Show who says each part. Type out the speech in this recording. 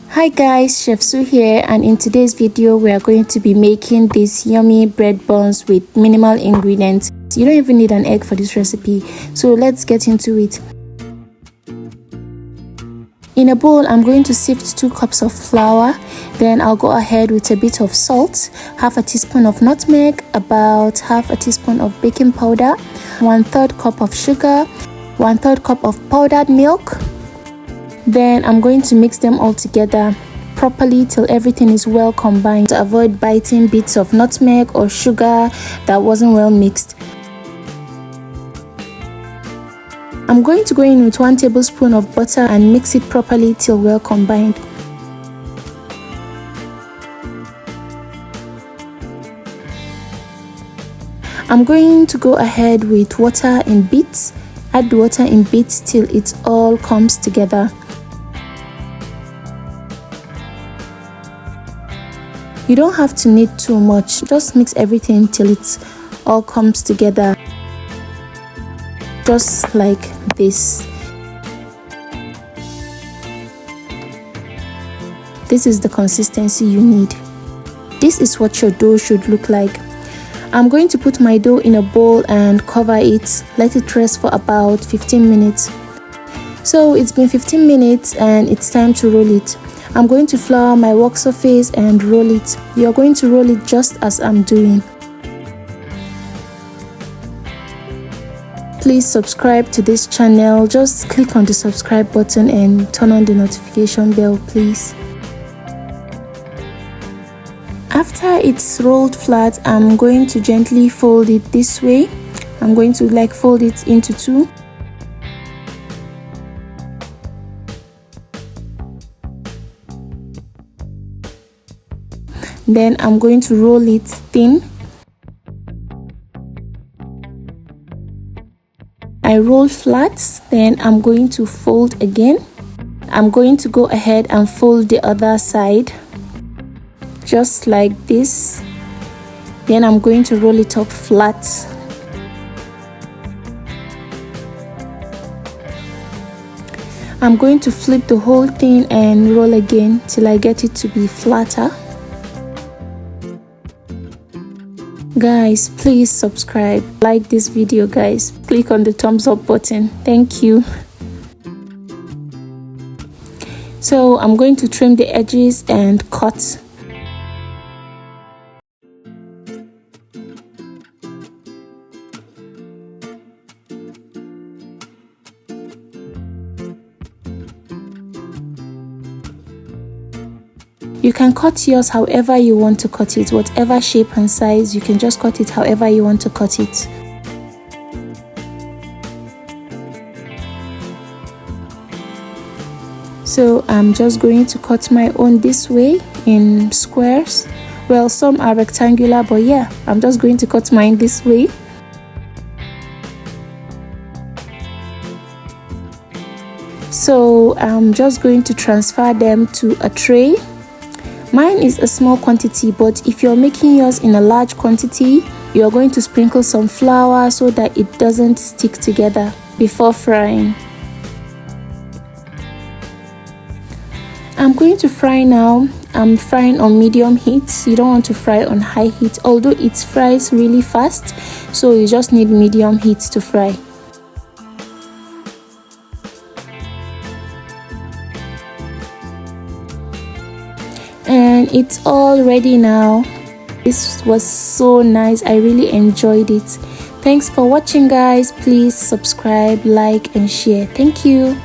Speaker 1: Hi guys, Chef Sue here, and in today's video we are going to be making these yummy bread buns with minimal ingredients. You don't even need an egg for this recipe, so let's get into it. In a bowl, I'm going to sift 2 cups of flour. Then I'll go ahead with a bit of salt, half a teaspoon of nutmeg, about half a teaspoon of baking powder, 1/3 cup of sugar, 1/3 cup of powdered milk. Then I'm going to mix them all together properly till everything is well combined to avoid biting bits of nutmeg or sugar that wasn't well mixed. I'm going to go in with 1 tablespoon of butter and mix it properly till well combined. I'm going to go ahead with water in bits. Add the water in bits till it all comes together. You don't have to knead too much, just mix everything till it all comes together. Just like this. This is the consistency you need. This is what your dough should look like. I'm going to put my dough in a bowl and cover it, let it rest for about 15 minutes. So it's been 15 minutes and it's time to roll it. I'm going to flour my work surface and roll it. You're going to roll it just as I'm doing. Please subscribe to this channel. Just click on the subscribe button and turn on the notification bell, please. After it's rolled flat, I'm going to gently fold it this way. I'm going to fold it into 2. Then I'm going to roll it thin. I roll flat, then I'm going to fold again. I'm going to go ahead and fold the other side. Just like this. Then I'm going to roll it up flat. I'm going to flip the whole thing and roll again till I get it to be flatter. Guys, please subscribe, like this video guys, click on the thumbs up button. Thank you. So I'm going to trim the edges and cut. You can cut yours however you want to cut it, whatever shape and size, you can just cut it however you want to cut it. So I'm just going to cut my own this way in squares. Well, some are rectangular, but yeah, I'm just going to cut mine this way. So I'm just going to transfer them to a tray. Mine is a small quantity, but if you're making yours in a large quantity, you're going to sprinkle some flour so that it doesn't stick together before frying. I'm going to fry now. I'm frying on medium heat. You don't want to fry on high heat, although it fries really fast, so you just need medium heat to fry. And it's all ready now. This was so nice. I really enjoyed it. Thanks for watching guys. Please subscribe, like and share. Thank you.